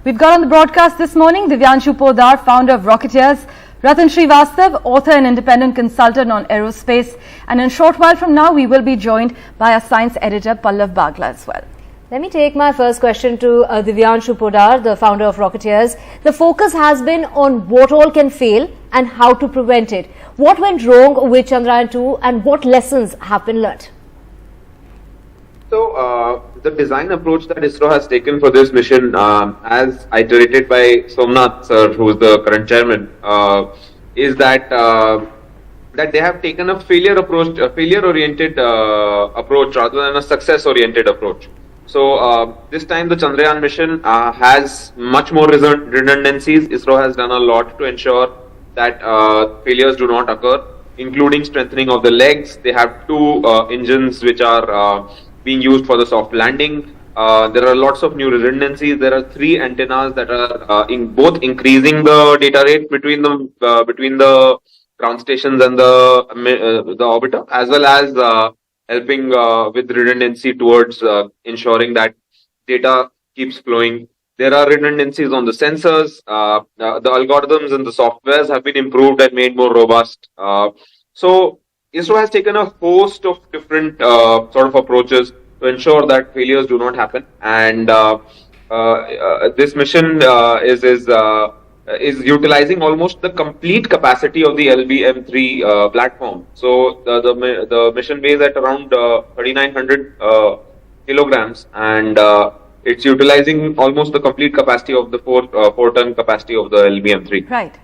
We've got on the broadcast this morning Divyanshu Poddar, founder of Rocketeers, Ratan Srivastava, author and independent consultant on aerospace, and in a short while from now we will be joined by our science editor Pallav Bagla as well. Let me take my first question to Divyanshu Poddar, the founder of Rocketeers. The focus has been on what all can fail and how to prevent it. What went wrong with Chandrayaan-2 and what lessons have been learnt? So, the design approach that ISRO has taken for this mission, as iterated by Somnath sir, who is the current chairman, is that that they have taken a failure-oriented approach rather than a success-oriented approach. So, this time the Chandrayaan mission has much more redundancies. ISRO has done a lot to ensure that failures do not occur, including strengthening of the legs. They have two engines which are being used for the soft landing. There are lots of new redundancies. There are 3 antennas that are both increasing the data rate between the ground stations and the orbiter, as well as helping with redundancy towards ensuring that data keeps flowing. There are redundancies on the sensors. The algorithms and the softwares have been improved and made more robust. So ISRO has taken a host of different sort of approaches to ensure that failures do not happen. And this mission is utilizing almost the complete capacity of the LBM-3 platform. So the mission weighs at around 3,900 kilograms, and it's utilizing almost the complete capacity of the 4-ton capacity of the LBM-3. Right.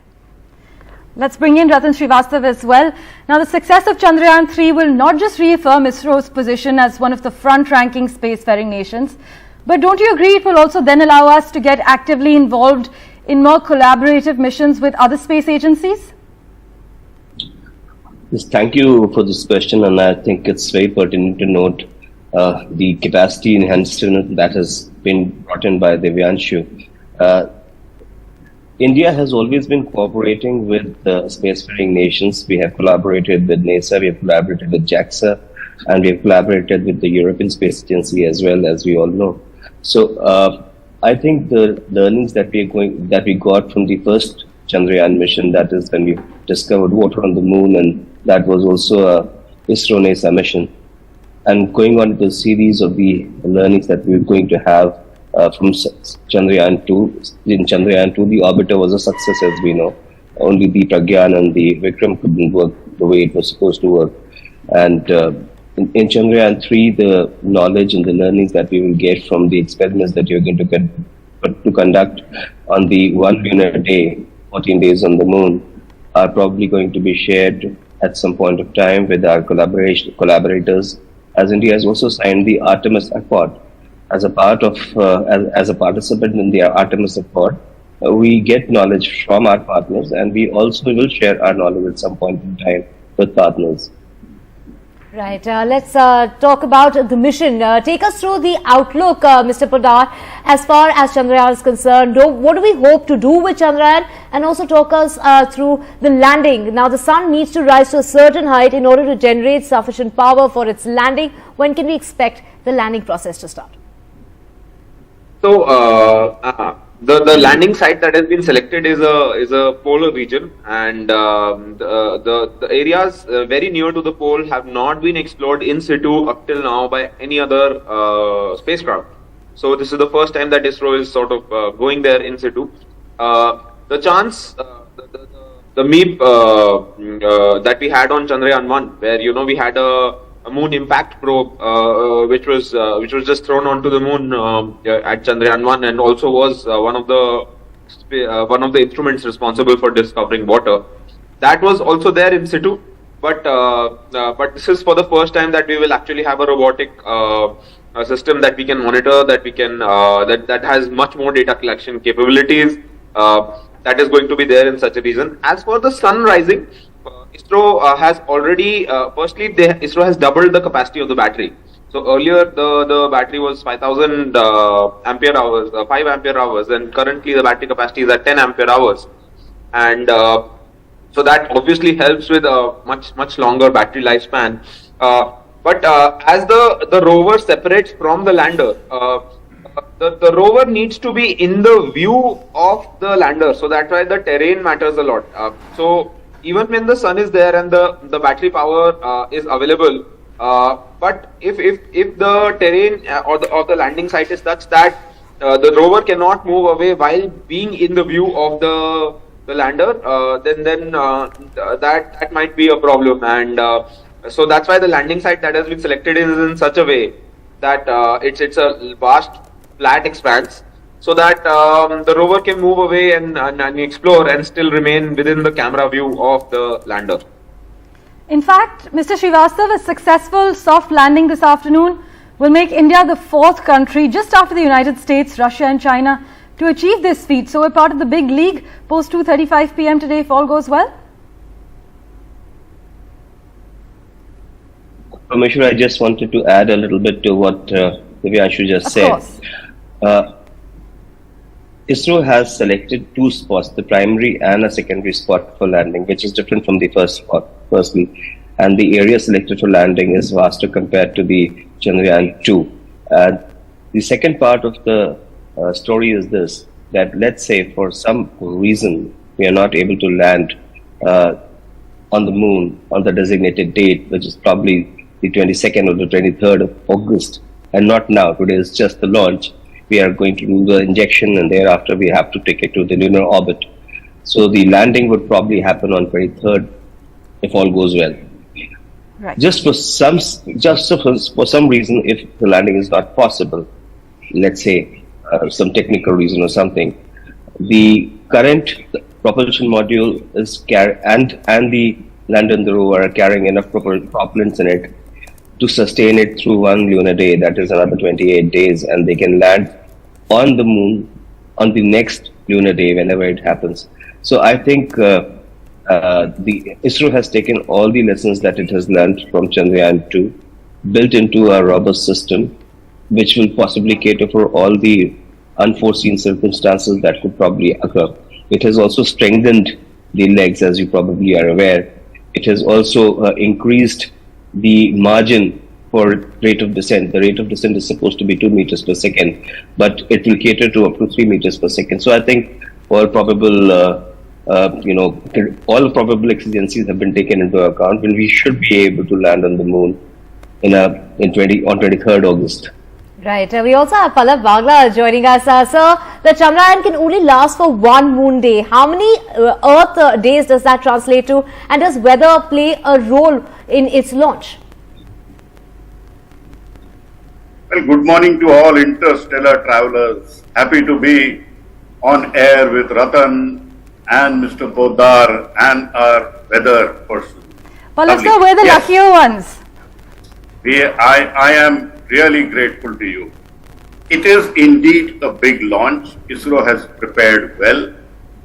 Let's bring in Ratan Srivastava as well. Now, the success of Chandrayaan-3 will not just reaffirm ISRO's position as one of the front-ranking spacefaring nations, but don't you agree it will also then allow us to get actively involved in more collaborative missions with other space agencies? Yes, thank you for this question, and I think it's very pertinent to note the capacity enhancement that has been brought in by Divyanshu. India has always been cooperating with spacefaring nations. We have collaborated with NASA, we have collaborated with JAXA, and we have collaborated with the European Space Agency as well, as we all know. So I think the learnings that we got from the first Chandrayaan mission, that is when we discovered water on the moon, and that was also a ISRO NASA mission. And going on to the series of the learnings that we're going to have from Chandrayaan-2. In Chandrayaan-2, the orbiter was a success, as we know. Only the Pragyan and the Vikram couldn't work the way it was supposed to work. And in Chandrayaan-3, the knowledge and the learnings that we will get from the experiments that you're going to conduct on the one lunar day, 14 days on the moon, are probably going to be shared at some point of time with our collaborators, as India has also signed the Artemis Accord. As a part of, as a participant in the Artemis Accord, we get knowledge from our partners, and we also will share our knowledge at some point in time with partners. Right. Let's talk about the mission. Take us through the outlook, Mr. Poddar, as far as Chandrayaan is concerned. What do we hope to do with Chandrayaan? And also talk us through the landing. Now, the sun needs to rise to a certain height in order to generate sufficient power for its landing. When can we expect the landing process to start? So, the landing site that has been selected is a polar region, and the areas very near to the pole have not been explored in situ up till now by any other spacecraft. So this is the first time that ISRO is sort of going there in situ. The chance, the MEEP that we had on Chandrayaan-1, where we had a moon impact probe, which was just thrown onto the moon at Chandrayaan-1, and also was one of the instruments responsible for discovering water. That was also there in situ, but this is for the first time that we will actually have a robotic system that we can monitor, that we can that has much more data collection capabilities. That is going to be there in such a region. As for the sun rising, ISRO has already, firstly, ISRO has doubled the capacity of the battery. So earlier the battery was 5,000 ampere hours, 5 ampere hours, and currently the battery capacity is at 10 ampere hours. And so that obviously helps with a much longer battery lifespan. But as the rover separates from the lander, the rover needs to be in the view of the lander, so that's why the terrain matters a lot. So even when the sun is there and the battery power is available, but if the terrain of the landing site is such that the rover cannot move away while being in the view of the lander, then that might be a problem. And so that's why the landing site that has been selected is in such a way that it's a vast flat expanse, so that the rover can move away and explore and still remain within the camera view of the lander. In fact, Mr. Srivastava, a successful soft landing this afternoon will make India the fourth country, just after the United States, Russia and China, to achieve this feat. So we're part of the big league post 2:35 p.m. today, if all goes well. Rameshwar, I just wanted to add a little bit to what Divyanshu just said. Of course. ISRO has selected two spots, the primary and a secondary spot for landing, which is different from the first spot, firstly. And the area selected for landing is vaster compared to the Chandrayaan-2. The second part of the story is this, that let's say for some reason we are not able to land on the moon on the designated date, which is probably the 22nd or the 23rd of August, and not now. Today is just the launch. We are going to do the injection and thereafter we have to take it to the lunar orbit. So the landing would probably happen on 23rd if all goes well. Right. Just for some reason, if the landing is not possible, let's say some technical reason or something, the current propulsion module is and the lander and the rover are carrying enough propellants in it to sustain it through one lunar day, that is another 28 days, and they can land on the moon on the next lunar day whenever it happens. So I think the ISRO has taken all the lessons that it has learned from Chandrayaan-2, built into a robust system, which will possibly cater for all the unforeseen circumstances that could probably occur. It has also strengthened the legs, as you probably are aware. It has also increased the margin for rate of descent. The rate of descent is supposed to be 2 meters per second, but it will cater to up to 3 meters per second. So I think all probable, all probable exigencies have been taken into account, and we should be able to land on the moon on 23rd August. Right. We also have Pallav Bagla joining us. Sir, the Chandrayaan can only last for one moon day. How many Earth days does that translate to? And does weather play a role in its launch? Well, good morning to all interstellar travelers. Happy to be on air with Ratan and Mr. Poddar and our weather person. Pallav sir, we're the luckier ones. I am really grateful to you. It is indeed a big launch. ISRO has prepared well.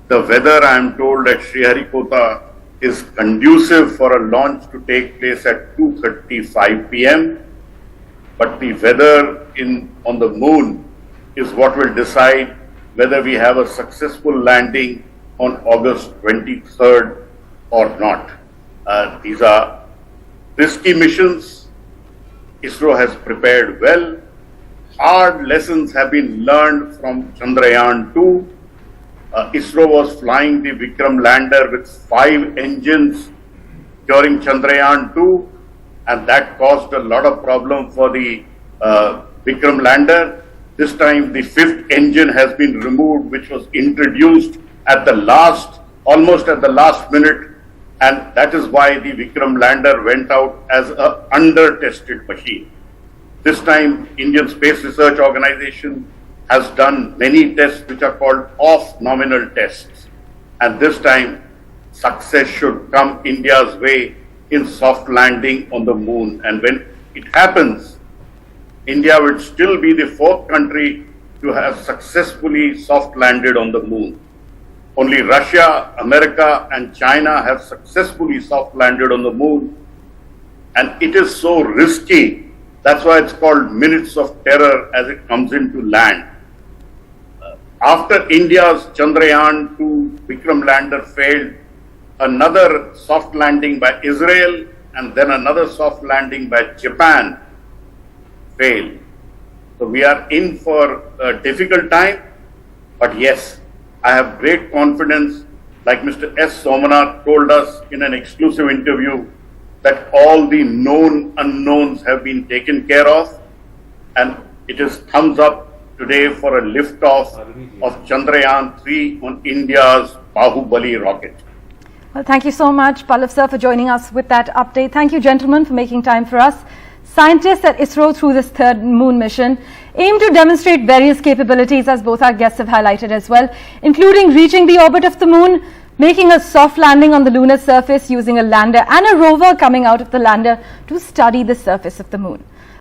The weather, I am told, at Sriharikota is conducive for a launch to take place at 2:35 p.m. But the weather on the moon is what will decide whether we have a successful landing on August 23rd or not. These are risky missions. ISRO has prepared well. Hard lessons have been learned from Chandrayaan-2. ISRO was flying the Vikram lander with 5 engines during Chandrayaan-2, and that caused a lot of problem for the Vikram lander. This time the 5th engine has been removed, which was introduced at the almost at the last minute, and that is why the Vikram lander went out as an under-tested machine. This time, Indian Space Research Organization has done many tests which are called off-nominal tests. And this time, success should come India's way in soft landing on the moon. And when it happens, India will still be the 4th country to have successfully soft landed on the moon. Only Russia, America and China have successfully soft landed on the moon. And it is so risky. That's why it's called minutes of terror as it comes into land. After India's Chandrayaan-2 Vikram lander failed, another soft landing by Israel and then another soft landing by Japan failed. So we are in for a difficult time, but yes, I have great confidence, like Mr. S. Somanath told us in an exclusive interview, that all the known unknowns have been taken care of, and it is thumbs up today for a liftoff of Chandrayaan-3 on India's Bahubali rocket. Well, thank you so much, Pallav sir, for joining us with that update. Thank you, gentlemen, for making time for us. Scientists at ISRO, through this third moon mission, aim to demonstrate various capabilities, as both our guests have highlighted as well, including reaching the orbit of the moon, making a soft landing on the lunar surface using a lander and a rover coming out of the lander to study the surface of the moon.